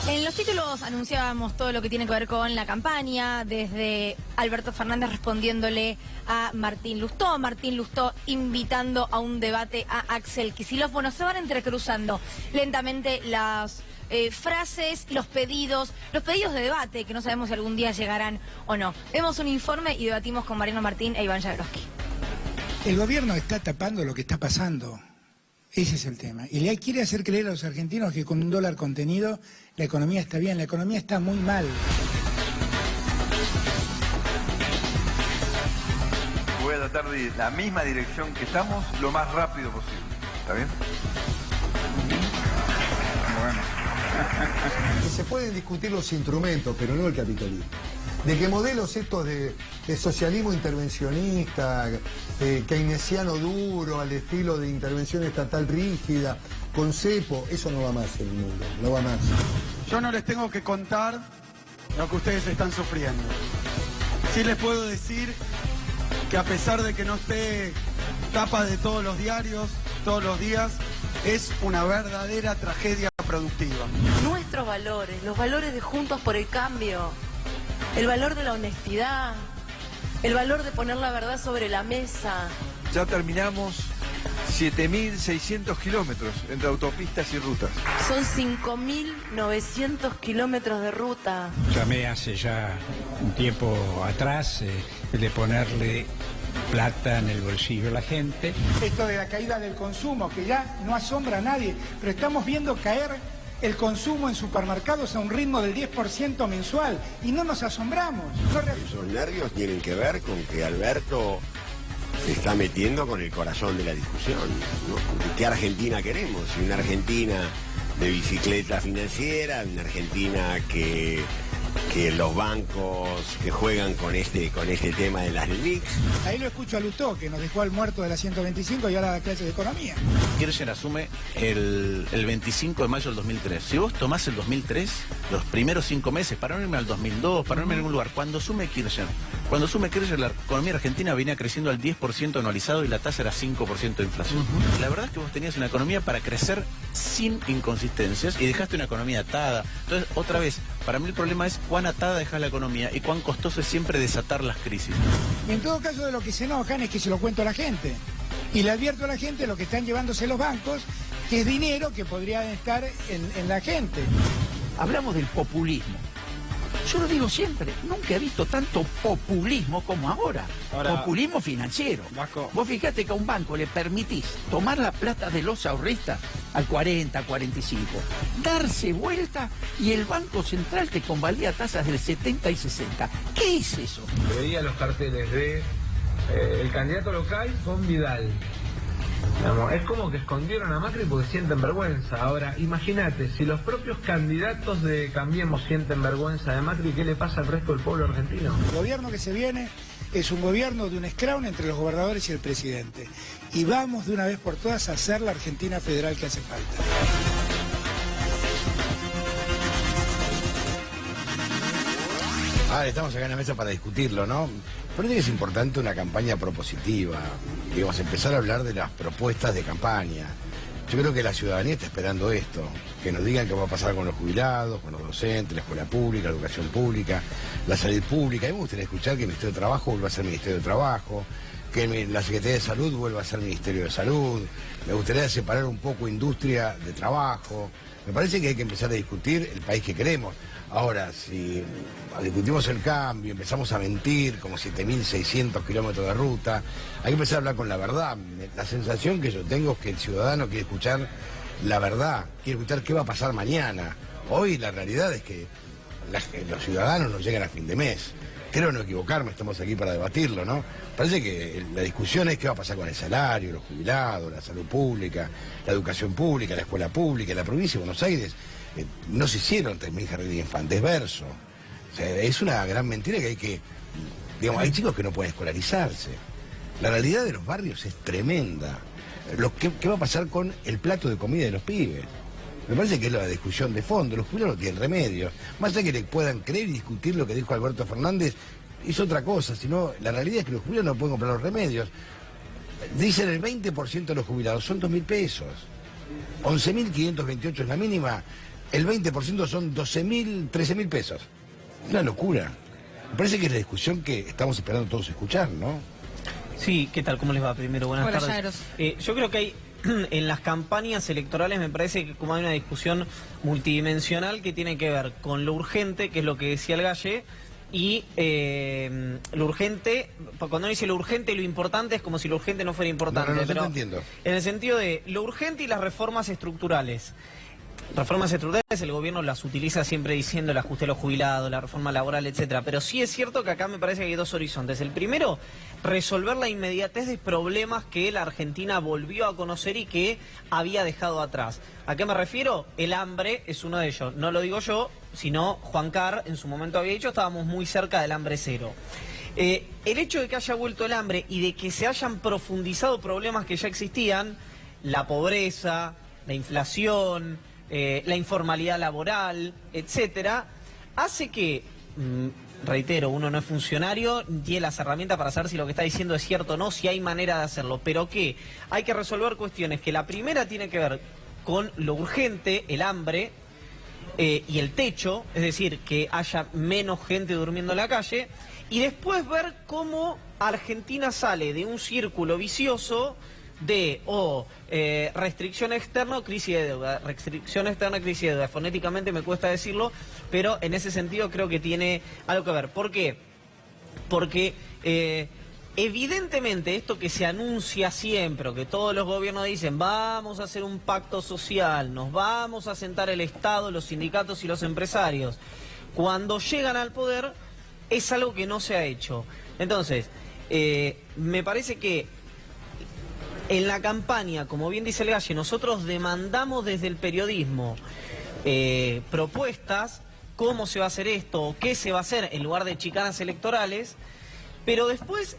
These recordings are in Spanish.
En los títulos anunciábamos todo lo que tiene que ver con la campaña, desde Alberto Fernández respondiéndole a Martín Lustó invitando a un debate a Axel Kicillof. Bueno, se van entrecruzando lentamente las frases, los pedidos de debate, que no sabemos si algún día llegarán o no. Vemos un informe y debatimos con Mariano Martín e Iván Jagroski. El gobierno está tapando lo que está pasando. Ese es el tema. Y le quiere hacer creer a los argentinos que con $1 contenido la economía está bien. La economía está muy mal. Voy a tratar de ir en la misma dirección que estamos lo más rápido posible. ¿Está bien? Bueno. Que se pueden discutir los instrumentos, pero no el capitalismo. De que modelos estos de socialismo intervencionista, keynesiano duro, al estilo de intervención estatal rígida, con cepo, eso no va más en el mundo, no va más. Yo no les tengo que contar lo que ustedes están sufriendo. Sí les puedo decir que a pesar de que no esté tapa de todos los diarios, todos los días, es una verdadera tragedia productiva. Nuestros valores, los valores de Juntos por el Cambio, el valor de la honestidad, el valor de poner la verdad sobre la mesa. Ya terminamos 7.600 kilómetros entre autopistas y rutas. Son 5.900 kilómetros de ruta. Llamé hace ya un tiempo atrás de ponerle plata en el bolsillo a la gente. Esto de la caída del consumo, que ya no asombra a nadie, pero estamos viendo caer el consumo en supermercados a un ritmo del 10% mensual y no nos asombramos. Esos nervios tienen que ver con que Alberto se está metiendo con el corazón de la discusión, ¿no? ¿Qué Argentina queremos? Una Argentina de bicicleta financiera, una Argentina que los bancos que juegan con este tema de las LELIQs. Ahí lo escucho a Lustó, que nos dejó al muerto de la 125 y ahora da clase de economía. Kirchner asume el 25 de mayo del 2003. Si vos tomás el 2003, los primeros 5 meses, para no irme al 2002, para no irme a ningún lugar, cuando asume Kirchner, la economía argentina venía creciendo al 10% anualizado y la tasa era 5% de inflación. La verdad es que vos tenías una economía para crecer sin inconsistencias y dejaste una economía atada. Entonces, otra vez, para mí el problema es cuán atada dejas la economía y cuán costoso es siempre desatar las crisis. Y en todo caso de lo que se enojan es que se lo cuento a la gente. Y le advierto a la gente lo que están llevándose los bancos, que es dinero que podría estar en la gente. Hablamos del populismo. Yo lo digo siempre, nunca he visto tanto populismo como ahora. Populismo financiero. Vasco. Vos fijate que a un banco le permitís tomar la plata de los ahorristas al 40, 45, darse vuelta y el Banco Central te convalida tasas del 70 y 60. ¿Qué es eso? Veía los carteles de el candidato local con Vidal. Digamos, es como que escondieron a Macri porque sienten vergüenza. Ahora, imagínate, si los propios candidatos de Cambiemos sienten vergüenza de Macri, ¿qué le pasa al resto del pueblo argentino? El gobierno que se viene es un gobierno de un escrawn entre los gobernadores y el presidente. Y vamos de una vez por todas a hacer la Argentina federal que hace falta. Estamos acá en la mesa para discutirlo, ¿no? Parece que es importante una campaña propositiva, digamos, empezar a hablar de las propuestas de campaña. Yo creo que la ciudadanía está esperando esto, que nos digan qué va a pasar con los jubilados, con los docentes, la escuela pública, la educación pública, la salud pública. A mí me gustaría escuchar que el Ministerio de Trabajo vuelva a ser Ministerio de Trabajo, que la Secretaría de Salud vuelva a ser Ministerio de Salud. Me gustaría separar un poco industria de trabajo. Me parece que hay que empezar a discutir el país que queremos. Ahora, si discutimos el cambio, empezamos a mentir como 7.600 kilómetros de ruta, hay que empezar a hablar con la verdad. La sensación que yo tengo es que el ciudadano quiere escuchar la verdad, quiere escuchar qué va a pasar mañana. Hoy la realidad es que los ciudadanos no llegan a fin de mes. Creo no equivocarme, estamos aquí para debatirlo, ¿no? Parece que la discusión es qué va a pasar con el salario, los jubilados, la salud pública, la educación pública, la escuela pública. En la provincia de Buenos Aires no se hicieron 3.000 jardines infantes verso. O sea, es una gran mentira que hay que... Digamos, hay chicos que no pueden escolarizarse. La realidad de los barrios es tremenda. ¿Qué va a pasar con el plato de comida de los pibes? Me parece que es la discusión de fondo. Los jubilados no tienen remedio. Más allá que le puedan creer y discutir lo que dijo Alberto Fernández, es otra cosa. Sino la realidad es que los jubilados no pueden comprar los remedios. Dicen el 20% de los jubilados son 2.000 pesos. 11.528 es la mínima. el 20% son 12.000, 13.000 pesos. Una locura. Me parece que es la discusión que estamos esperando todos escuchar, ¿no? Sí, ¿qué tal? ¿Cómo les va? Primero, buenas Hola, tardes. Yo creo que hay, en las campañas electorales me parece que como hay una discusión multidimensional que tiene que ver con lo urgente, que es lo que decía el Galle, y lo urgente, cuando uno dice lo urgente y lo importante es como si lo urgente no fuera importante. No, pero te entiendo. En el sentido de lo urgente y las reformas estructurales. Reformas estructurales, el gobierno las utiliza siempre diciendo el ajuste a los jubilados, la reforma laboral, etcétera. Pero sí es cierto que acá me parece que hay dos horizontes. El primero, resolver la inmediatez de problemas que la Argentina volvió a conocer y que había dejado atrás. ¿A qué me refiero? El hambre es uno de ellos. No lo digo yo, sino Juan Carr en su momento había dicho, estábamos muy cerca del hambre cero. El hecho de que haya vuelto el hambre y de que se hayan profundizado problemas que ya existían, la pobreza, la inflación, la informalidad laboral, etcétera, hace que, reitero, uno no es funcionario, tiene las herramientas para saber si lo que está diciendo es cierto o no, si hay manera de hacerlo, pero que hay que resolver cuestiones que la primera tiene que ver con lo urgente, el hambre y el techo, es decir, que haya menos gente durmiendo en la calle, y después ver cómo Argentina sale de un círculo vicioso de restricción externa o crisis de deuda. Restricción externa, crisis de deuda. Fonéticamente me cuesta decirlo, pero en ese sentido creo que tiene algo que ver. ¿Por qué? Porque evidentemente esto que se anuncia siempre, que todos los gobiernos dicen, vamos a hacer un pacto social, nos vamos a sentar el Estado, los sindicatos y los empresarios, cuando llegan al poder es algo que no se ha hecho. Entonces, me parece que en la campaña, como bien dice el Galle, nosotros demandamos desde el periodismo propuestas, cómo se va a hacer esto, qué se va a hacer en lugar de chicanas electorales, pero después,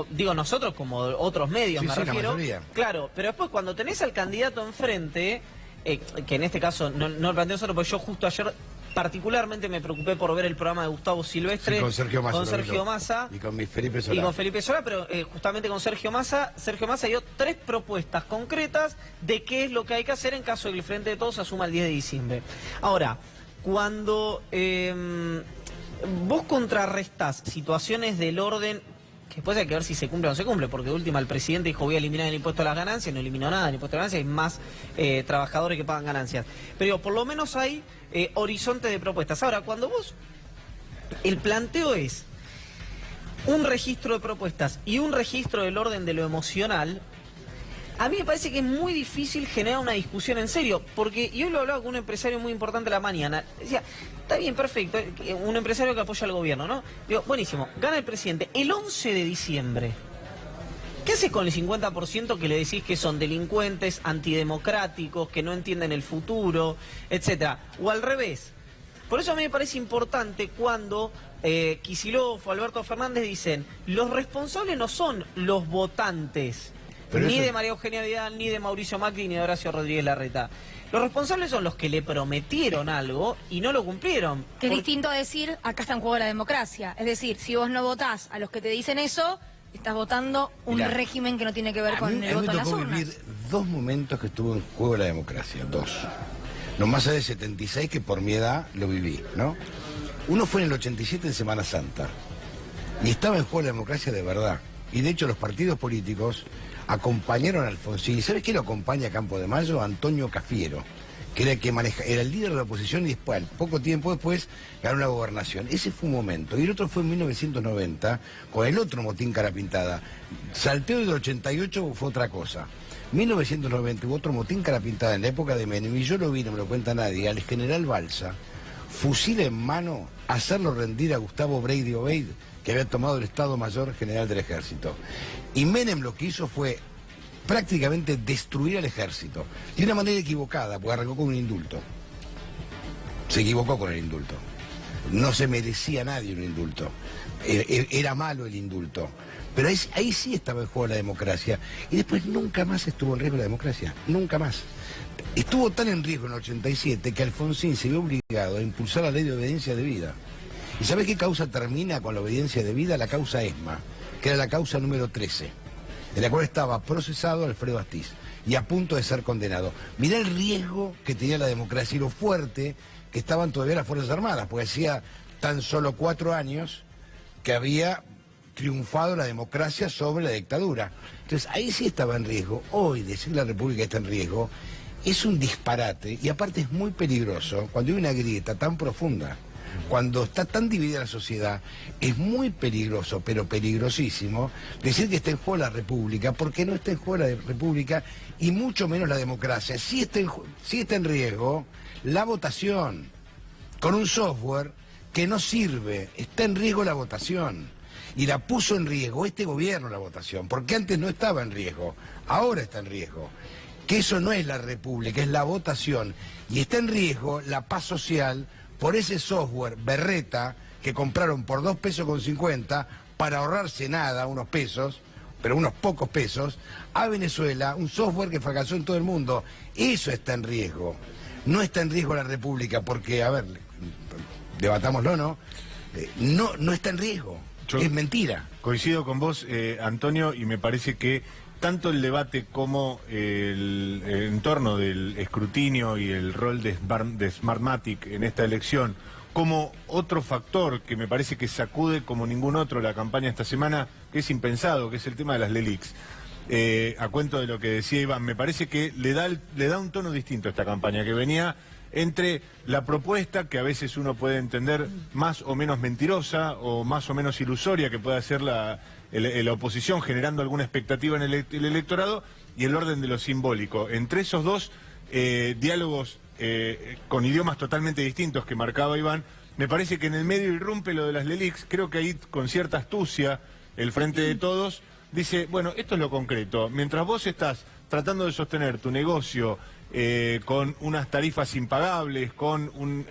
digo nosotros como otros medios, sí, me refiero, la mayoría. Claro, pero después cuando tenés al candidato enfrente, que en este caso no lo planteo solo, porque yo justo ayer particularmente me preocupé por ver el programa de Gustavo Silvestre, sí, con Sergio Massa y con Felipe Solá. Y con Felipe Solá, pero justamente con Sergio Massa dio 3 propuestas concretas de qué es lo que hay que hacer en caso de que el Frente de Todos asuma el 10 de diciembre. Ahora, cuando vos contrarrestás situaciones del orden, que después hay que ver si se cumple o no se cumple, porque de última el presidente dijo voy a eliminar el impuesto a las ganancias, no eliminó nada, el impuesto a las ganancias, hay más trabajadores que pagan ganancias. Pero digo, por lo menos hay horizonte de propuestas. Ahora, cuando vos, el planteo es un registro de propuestas y un registro del orden de lo emocional, a mí me parece que es muy difícil generar una discusión en serio, porque yo lo hablaba con un empresario muy importante la mañana, decía, está bien, perfecto, un empresario que apoya al gobierno, ¿no? Digo, buenísimo, gana el presidente el 11 de diciembre. ¿Qué haces con el 50% que le decís que son delincuentes, antidemocráticos, que no entienden el futuro, etcétera? O al revés. Por eso a mí me parece importante cuando Kicillof o Alberto Fernández dicen, los responsables no son los votantes, pero ni de María Eugenia Vidal, ni de Mauricio Macri, ni de Horacio Rodríguez Larreta. Los responsables son los que le prometieron algo y no lo cumplieron. Que es distinto a decir, acá está en juego la democracia. Es decir, si vos no votás a los que te dicen eso, estás votando un régimen que no tiene que ver con el voto en las urnas. Me tocó vivir 2 momentos que estuvo en juego la democracia, 2. No más allá de 76, que por mi edad lo viví, ¿no? Uno fue en el 87 en Semana Santa. Y estaba en juego la democracia de verdad. Y de hecho los partidos políticos acompañaron a Alfonsín. ¿Y sabes quién lo acompaña a Campo de Mayo? Antonio Cafiero, que era el que era el líder de la oposición y después, poco tiempo después, ganó la gobernación. Ese fue un momento. Y el otro fue en 1990, con el otro motín cara pintada. Salteo del 88 fue otra cosa. 1990 hubo otro motín cara pintada en la época de Menem, y yo lo vi, no me lo cuenta nadie, al general Balsa, fusil en mano, hacerlo rendir a Gustavo Brady Obeid, que había tomado el Estado Mayor General del Ejército. Y Menem lo que hizo fue prácticamente destruir al ejército, de una manera equivocada, porque arrancó con un indulto. Se equivocó con el indulto. No se merecía nadie un indulto. Era malo el indulto. Pero ahí sí estaba en juego la democracia. Y después nunca más estuvo en riesgo la democracia. Nunca más. Estuvo tan en riesgo en el 87 que Alfonsín se vio obligado a impulsar la ley de obediencia debida. ¿Y sabés qué causa termina con la obediencia debida? La causa ESMA, que era la causa número 13, en la cual estaba procesado Alfredo Astiz. y a punto de ser condenado. Mirá el riesgo que tenía la democracia y lo fuerte que estaban todavía las Fuerzas Armadas, porque hacía tan solo 4 años que había triunfado la democracia sobre la dictadura. Entonces ahí sí estaba en riesgo. Hoy decir la República está en riesgo es un disparate y aparte es muy peligroso cuando hay una grieta tan profunda. Cuando está tan dividida la sociedad, es muy peligroso, pero peligrosísimo, decir que está en juego la República, porque no está en juego la República y mucho menos la democracia. Sí está en riesgo la votación, con un software que no sirve, está en riesgo la votación. Y la puso en riesgo este gobierno la votación, porque antes no estaba en riesgo, ahora está en riesgo. Que eso no es la República, es la votación. Y está en riesgo la paz social por ese software berreta que compraron por 2,50 pesos para ahorrarse nada, unos pesos, pero unos pocos pesos, a Venezuela, un software que fracasó en todo el mundo. Eso está en riesgo. No está en riesgo la República porque, a ver, debatámoslo, ¿no? No está en riesgo. Es mentira. Coincido con vos, Antonio, y me parece que tanto el debate como el entorno del escrutinio y el rol de Smartmatic en esta elección, como otro factor que me parece que sacude como ningún otro la campaña esta semana, que es impensado, que es el tema de las LELIQs. A cuento de lo que decía Iván, me parece que le da un tono distinto a esta campaña, que venía entre la propuesta, que a veces uno puede entender más o menos mentirosa o más o menos ilusoria que puede hacer la oposición generando alguna expectativa en el electorado, y el orden de lo simbólico. Entre esos dos diálogos con idiomas totalmente distintos que marcaba Iván, me parece que en el medio irrumpe lo de las LELIQs. Creo que ahí con cierta astucia el Frente de Todos dice, bueno, esto es lo concreto, mientras vos estás tratando de sostener tu negocio con unas tarifas impagables, con una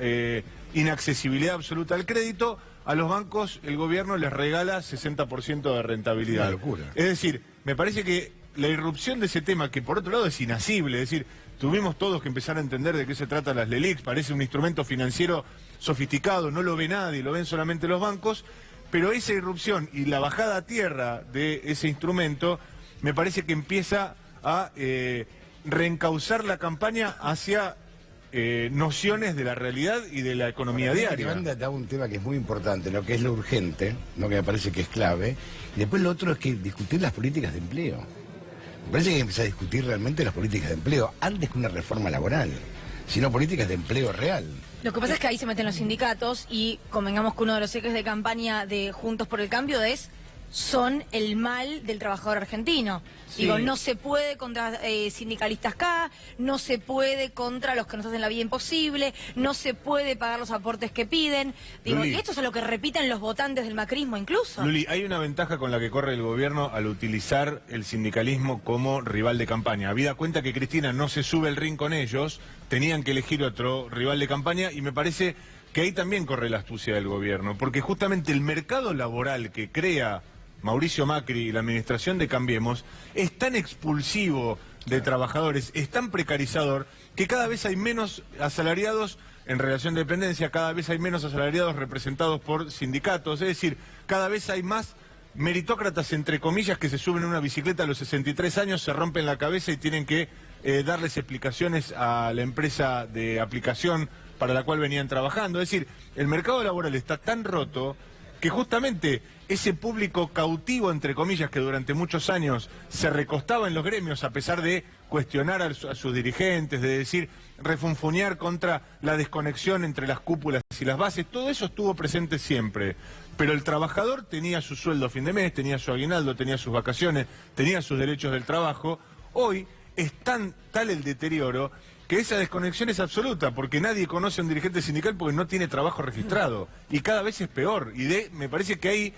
inaccesibilidad absoluta al crédito, a los bancos el gobierno les regala 60% de rentabilidad. Una locura. Es decir, me parece que la irrupción de ese tema, que por otro lado es inasible, es decir, tuvimos todos que empezar a entender de qué se trata las LELIQs, parece un instrumento financiero sofisticado, no lo ve nadie, lo ven solamente los bancos, pero esa irrupción y la bajada a tierra de ese instrumento me parece que empieza a reencauzar la campaña hacia nociones de la realidad y de la economía diaria. Iván da un tema que es muy importante, lo que es lo urgente, ¿no? Que me parece que es clave, y después lo otro es que discutir las políticas de empleo. Me parece que hay que empezar a discutir realmente las políticas de empleo, antes que una reforma laboral, sino políticas de empleo real. Lo que pasa es que ahí se meten los sindicatos y convengamos que uno de los ejes de campaña de Juntos por el Cambio son el mal del trabajador argentino. Sí. Digo, no se puede contra sindicalistas acá, no se puede contra los que nos hacen la vida imposible, no se puede pagar los aportes que piden. Digo, Luli, y esto es a lo que repiten los votantes del macrismo incluso. Luli, hay una ventaja con la que corre el gobierno al utilizar el sindicalismo como rival de campaña. Habida cuenta que Cristina no se sube al ring con ellos, tenían que elegir otro rival de campaña, y me parece que ahí también corre la astucia del gobierno, porque justamente el mercado laboral que crea Mauricio Macri y la administración de Cambiemos es tan expulsivo de trabajadores, es tan precarizador, que cada vez hay menos asalariados en relación de dependencia, cada vez hay menos asalariados representados por sindicatos, es decir, cada vez hay más meritócratas, entre comillas, que se suben a una bicicleta a los 63 años, se rompen la cabeza y tienen que darles explicaciones a la empresa de aplicación para la cual venían trabajando. Es decir, el mercado laboral está tan roto que justamente ese público cautivo, entre comillas, que durante muchos años se recostaba en los gremios a pesar de cuestionar a sus dirigentes, de decir, refunfuñar contra la desconexión entre las cúpulas y las bases, todo eso estuvo presente siempre. Pero el trabajador tenía su sueldo a fin de mes, tenía su aguinaldo, tenía sus vacaciones, tenía sus derechos del trabajo. Hoy es tal el deterioro que esa desconexión es absoluta, porque nadie conoce a un dirigente sindical porque no tiene trabajo registrado. Y cada vez es peor. Y me parece que ahí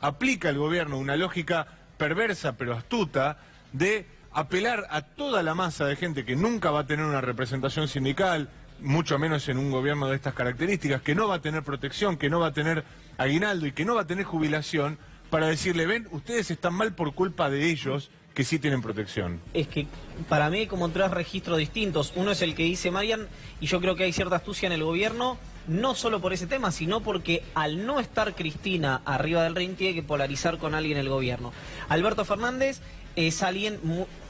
aplica el gobierno una lógica perversa pero astuta de apelar a toda la masa de gente que nunca va a tener una representación sindical, mucho menos en un gobierno de estas características, que no va a tener protección, que no va a tener aguinaldo y que no va a tener jubilación, para decirle, ven, ustedes están mal por culpa de ellos, que sí tienen protección. Es que para mí hay como 3 registros distintos. Uno es el que dice Marian, y yo creo que hay cierta astucia en el gobierno, no solo por ese tema, sino porque al no estar Cristina arriba del ring tiene que polarizar con alguien el gobierno. Alberto Fernández es alguien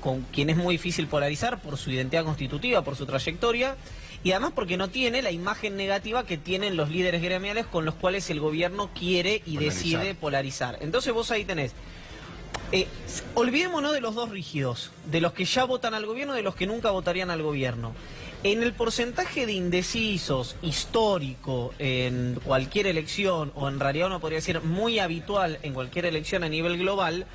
con quien es muy difícil polarizar por su identidad constitutiva, por su trayectoria, y además porque no tiene la imagen negativa que tienen los líderes gremiales con los cuales el gobierno quiere y decide polarizar. Entonces vos ahí tenés... olvidémonos de los dos rígidos, de los que ya votan al gobierno y de los que nunca votarían al gobierno. En el porcentaje de indecisos histórico en cualquier elección, o en realidad uno podría decir muy habitual en cualquier elección a nivel global,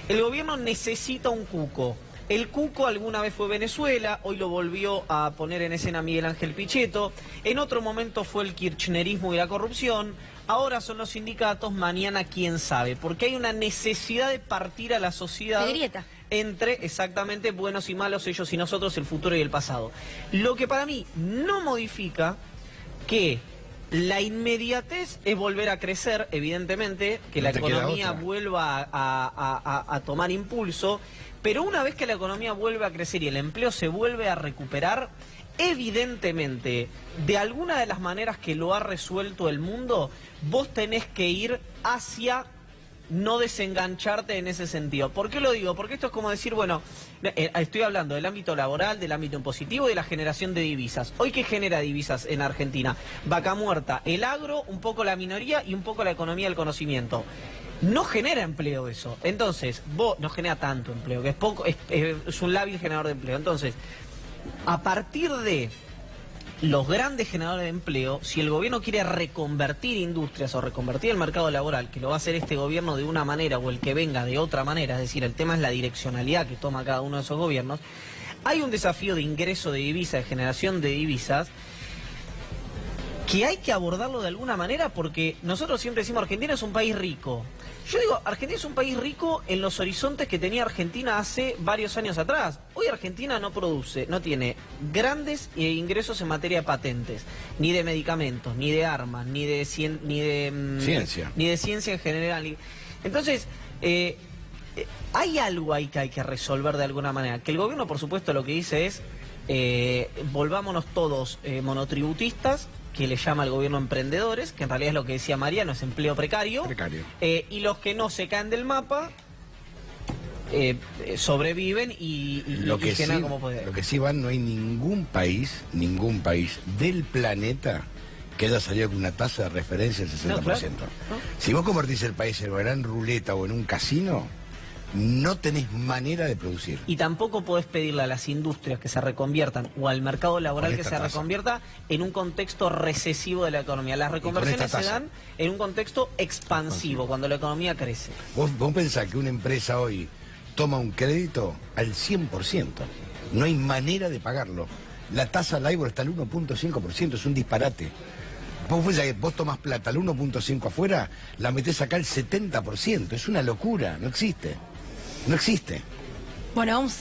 el gobierno necesita un cuco. El cuco alguna vez fue Venezuela, hoy lo volvió a poner en escena Miguel Ángel Pichetto, en otro momento fue el kirchnerismo y la corrupción, ahora son los sindicatos, mañana quién sabe, porque hay una necesidad de partir a la sociedad entre exactamente buenos y malos, ellos y nosotros, el futuro y el pasado. Lo que para mí no modifica que la inmediatez es volver a crecer, evidentemente, que la economía vuelva a tomar impulso, pero una vez que la economía vuelve a crecer y el empleo se vuelve a recuperar, evidentemente, de alguna de las maneras que lo ha resuelto el mundo, vos tenés que ir hacia no desengancharte en ese sentido. ¿Por qué lo digo? Porque esto es como decir, bueno, estoy hablando del ámbito laboral, del ámbito impositivo y de la generación de divisas. ¿Hoy qué genera divisas en Argentina? Vaca muerta, el agro, un poco la minoría y un poco la economía del conocimiento. No genera empleo eso. Entonces, vos no genera tanto empleo, que es poco, es un lábil generador de empleo. Entonces, a partir de los grandes generadores de empleo, si el gobierno quiere reconvertir industrias o reconvertir el mercado laboral, que lo va a hacer este gobierno de una manera o el que venga de otra manera, es decir, el tema es la direccionalidad que toma cada uno de esos gobiernos, hay un desafío de ingreso de divisas, de generación de divisas, que hay que abordarlo de alguna manera, porque nosotros siempre decimos Argentina es un país rico. Yo digo, Argentina es un país rico en los horizontes que tenía Argentina hace varios años atrás. Hoy Argentina no produce, no tiene grandes ingresos en materia de patentes, ni de medicamentos, ni de armas, ni de ciencia, ni de ciencia en general. Entonces, hay algo ahí que hay que resolver de alguna manera. Que el gobierno, por supuesto, lo que dice es, volvámonos todos monotributistas, que le llama al gobierno emprendedores, que en realidad es lo que decía Mariano, es empleo precario. Y los que no se caen del mapa sobreviven y generan como poder. Lo que sí, Van, no hay ningún país del planeta que haya salido con una tasa de referencia del 60%. No, claro. Si vos convertís el país en una gran ruleta o en un casino, no tenés manera de producir. Y tampoco podés pedirle a las industrias que se reconviertan o al mercado laboral que se reconvierta en un contexto recesivo de la economía. Las reconversiones se dan en un contexto expansivo, cuando la economía crece. Vos pensás que una empresa hoy toma un crédito al 100%. No hay manera de pagarlo. La tasa LIBOR está al 1.5%, es un disparate. Vos pensás que vos tomás plata al 1.5 afuera, la metés acá al 70%. Es una locura, no existe. No existe. Bueno, vamos a